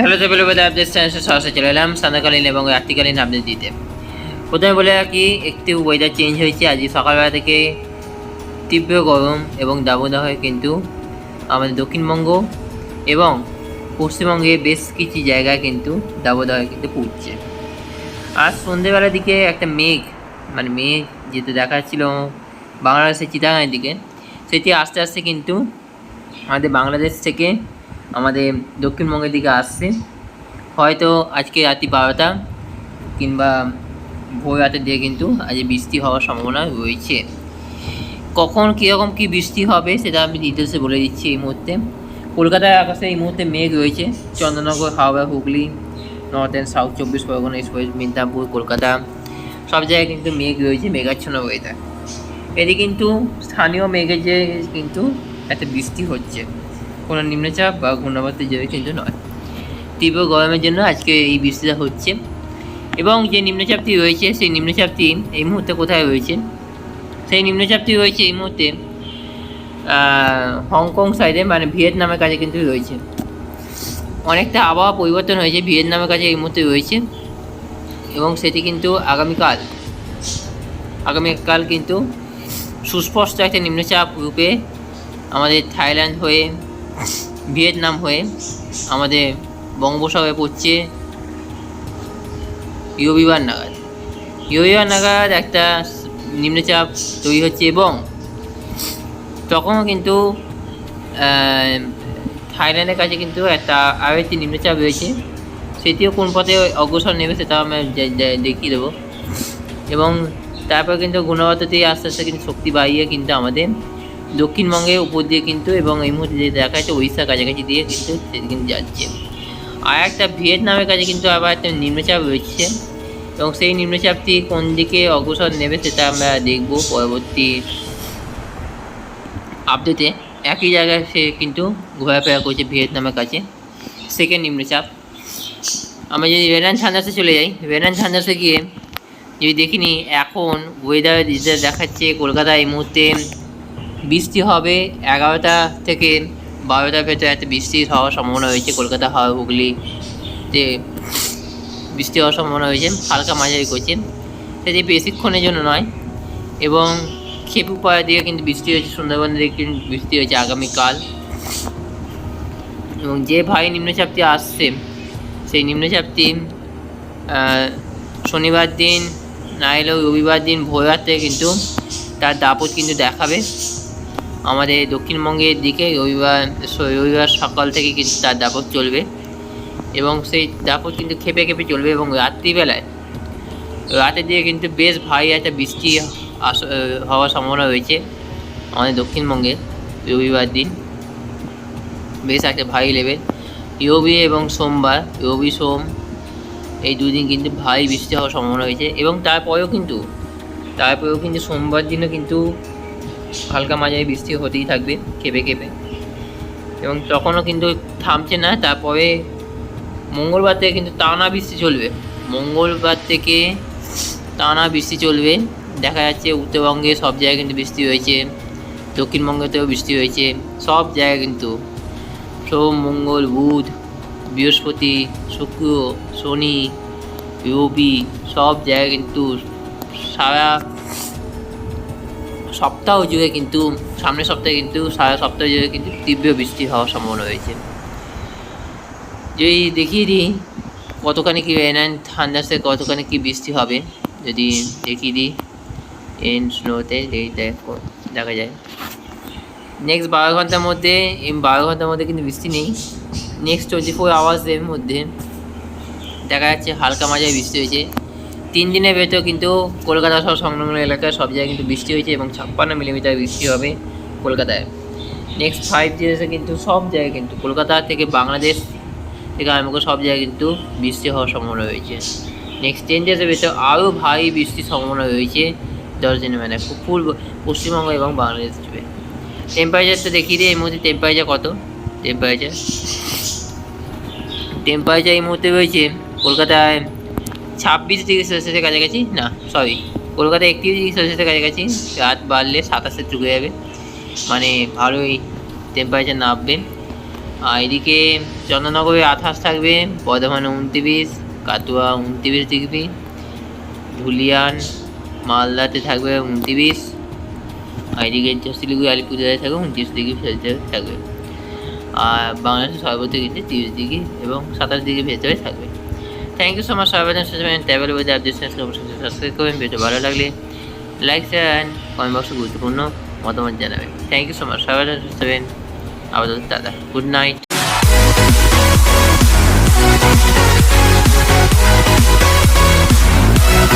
Hello দেবলবাদ update চ্যানেলে সরাসরি চলে এলাম সান্ধ্যকালীন এবং রাত্রিকালীন আপডেট দিতে। প্রথমে বলে রাখি, একটু ওয়েদার চেঞ্জ হয়েছে। আজ সকালবেলা থেকে তীব্র গরম এবং দাবদাহে কিন্তু আমাদের দক্ষিণবঙ্গ এবং পশ্চিমবঙ্গে বেশ কিছু জায়গায় কিন্তু দাবদাহে কিন্তু পড়ছে। আজ সন্ধ্যেবেলার দিকে একটা মেঘ যেতে দেখাচ্ছিল বাংলাদেশের চিটাগাংয়ের দিকে, সেটি আস্তে আস্তে কিন্তু আমাদের বাংলাদেশ থেকে আমাদের দক্ষিণবঙ্গের দিকে আসছে। হয়তো আজকে রাত্রি 12টা কিংবা ভোর রাতের দিকে কিন্তু আজ বৃষ্টি হওয়ার সম্ভাবনা রয়েছে। কখন কীরকম কী বৃষ্টি হবে সেটা আমি ডিটেলসে বলে দিচ্ছি। এই মুহূর্তে কলকাতার আকাশে এই মুহূর্তে মেঘ রয়েছে। Chandannagar, Howrah, Hooghly, north and south 24 Pargana, east West Midnapore, Kolkata সব জায়গায় কিন্তু মেঘ রয়েছে, মেঘাচ্ছন্ন ওয়েদার। এটি কিন্তু স্থানীয় মেঘের যে কিন্তু একটা বৃষ্টি হচ্ছে, কোনো নিম্নচাপ বা ঘূর্ণাবর্তের জন্য কিন্তু নয়। তীব্র গরমের জন্য আজকে এই বৃষ্টিটা হচ্ছে। এবং যে নিম্নচাপটি রয়েছে সেই নিম্নচাপটি এই মুহূর্তে কোথায় রয়েছে? সেই নিম্নচাপটি রয়েছে এই মুহূর্তে হংকং সাইডে, মানে ভিয়েতনামের কাছে কিন্তু রয়েছে। অনেকটা আবহাওয়া পরিবর্তন হয়েছে, ভিয়েতনামের কাছে এই মুহূর্তে রয়েছে। এবং সেটি কিন্তু আগামীকাল কিন্তু সুস্পষ্ট একটা নিম্নচাপ রূপে আমাদের থাইল্যান্ড হয়ে, ভিয়েতনাম হয়ে আমাদের বঙ্গোপসাগরে পড়ছে রবিবার নাগাদ একটা নিম্নচাপ তৈরি হচ্ছে। এবং তখনও কিন্তু থাইল্যান্ডের কাছে কিন্তু আরও একটি নিম্নচাপ রয়েছে। সেটিও কোন পথে অগ্রসর নেবে সেটা আমি দেখিয়ে দেবো। এবং তারপর কিন্তু ঘূর্ণাবর্তটি আস্তে আস্তে কিন্তু শক্তি বাড়িয়ে কিন্তু আমাদের দক্ষিণবঙ্গের উপর দিয়ে কিন্তু, এবং এই মুহূর্তে যে দেখা যাচ্ছে উড়িষ্যার কাছাকাছি দিয়ে কিন্তু সেটি কিন্তু যাচ্ছে। আর একটা ভিয়েতনামের কাছে কিন্তু আবার একটা নিম্নচাপ রয়েছে, এবং সেই নিম্নচাপটি কোন দিকে অগ্রসর নেবে সেটা আমরা দেখব পরবর্তী আপডেটে। একই জায়গায় সে কিন্তু ঘোরাফেরা করছে ভিয়েতনামের কাছে সেকেন্ড নিম্নচাপ। আমরা যদি রেনান ছান্দাসে চলে যাই, রেনান ছান্দাসে গিয়ে যদি দেখিনি, এখন ওয়েদার দেখাচ্ছে কলকাতায় এই মুহূর্তে বৃষ্টি হবে 11টা থেকে 12টার ভেতরে একটা বৃষ্টি হওয়ার সম্ভাবনা রয়েছে। কলকাতা, হাওড়া, হুগলিতে বৃষ্টি হওয়ার সম্ভাবনা রয়েছে, হালকা মাঝারি করছে। সেটি বেশিক্ষণের জন্য নয়। এবং খেপুপাড়ার দিকে কিন্তু বৃষ্টি হয়েছে, সুন্দরবনের দিকে কিন্তু বৃষ্টি হয়েছে আগামীকাল। এবং যে ভারী নিম্নচাপটি আসছে সেই নিম্নচাপটি শনিবার দিন না এলেও রবিবার দিন ভোর রাতে কিন্তু তার দাপট কিন্তু দেখাবে আমাদের দক্ষিণবঙ্গের দিকে। রবিবার সকাল থেকে কিন্তু তার দাপট চলবে, এবং সেই দাপট কিন্তু খেপে খেপে চলবে। এবং রাতের দিকে কিন্তু বেশ ভারী একটা বৃষ্টি হওয়ার সম্ভাবনা রয়েছে আমাদের দক্ষিণবঙ্গে। রবিবার দিন বেশ একটা ভারী লেভেল। রবি এবং সোমবার, রবি সোম এই দুদিন কিন্তু ভারী বৃষ্টি হওয়ার সম্ভাবনা রয়েছে। এবং তারপরেও কিন্তু সোমবার দিনও কিন্তু হালকা মাঝারি বৃষ্টি হতেই থাকবে খেপে খেপে, এবং তখনও কিন্তু থামছে না। তারপরে মঙ্গলবার থেকে কিন্তু টানা বৃষ্টি চলবে। দেখা যাচ্ছে উত্তরবঙ্গে সব জায়গায় কিন্তু বৃষ্টি হয়েছে, দক্ষিণবঙ্গেতেও বৃষ্টি হয়েছে। সব জায়গায় কিন্তু সোম, মঙ্গল, বুধ, বৃহস্পতি, শুক্র, শনি, রবি সব জায়গায় কিন্তু সারা সপ্তাহ জুড়ে কিন্তু, সামনের সপ্তাহে কিন্তু সারা সপ্তাহ জুড়ে কিন্তু তীব্র বৃষ্টি হওয়ার সম্ভাবনা রয়েছে। যদি দেখিয়ে দিই কতখানি কি রেনান থান্ডারসে কতখানি কি বৃষ্টি হবে, যদি দেখিয়ে দিই এন স্নোতে দেখা যায় নেক্সট 12 ঘন্টার মধ্যে কিন্তু বৃষ্টি নেই। নেক্সট 24 আওয়ার্সের মধ্যে দেখা যাচ্ছে হালকা মাঝারি বৃষ্টি হয়েছে। 3 দিনের ভেতর কিন্তু কলকাতা সহ সংলগ্ন এলাকায় সব জায়গায় কিন্তু বৃষ্টি হয়েছে, এবং 56 মিলিমিটার বৃষ্টি হবে কলকাতায়। নেক্সট 5 ডেজে কিন্তু সব জায়গায় কিন্তু কলকাতা থেকে বাংলাদেশ থেকে আরম্ভ করে সব জায়গায় কিন্তু বৃষ্টি হওয়ার সম্ভাবনা রয়েছে। নেক্সট 10 ডেজের ভেতর আরও ভারী বৃষ্টির সম্ভাবনা রয়েছে 10 দিনের, মানে ফুল পশ্চিমবঙ্গ এবং বাংলাদেশ জুড়ে। টেম্পারেচারটা দেখিয়ে দিই এই মুহূর্তে টেম্পারেচার কত। টেম্পারেচার এই মুহূর্তে রয়েছে কলকাতায় 26 ডিগ্রি সেলসিয়াসের কাছাকাছি, কলকাতায় 31 ডিগ্রি সেলসিয়াসের কাছাকাছি। রাত বাড়লে 27-এ চুকে যাবে, মানে ভালোই টেম্পারেচার নামবে। আর এদিকে চন্দননগরে 28 থাকবে, বর্ধমানে 29, কাটোয়া 29 ডিগ্রি, ধুলিয়ান মালদাতে থাকবে 29, আর এদিকে শিলিগুড়ি আলিপুরদুয়ারে থাকবে 29 ডিগ্রি সেলসিয়াস থাকবে। আর বাংলাদেশের সর্বোচ্চ কিন্তু 30 ডিগ্রি এবং 27 ডিগ্রি ভেতরে থাকবে। থ্যাংক ইউ সো মাচ সবাই ট্রাভেল উইথ আপডেট সাবস্ক্রাইব করবেন। ভিডিও ভালো লাগলে লাইক শেয়ার অ্যান্ড কমেন্ট বক্সে গুরুত্বপূর্ণ মতামত জানাবেন। থ্যাংক ইউ সো মাচ সবাই আপাতত টাটা, গুড নাইট।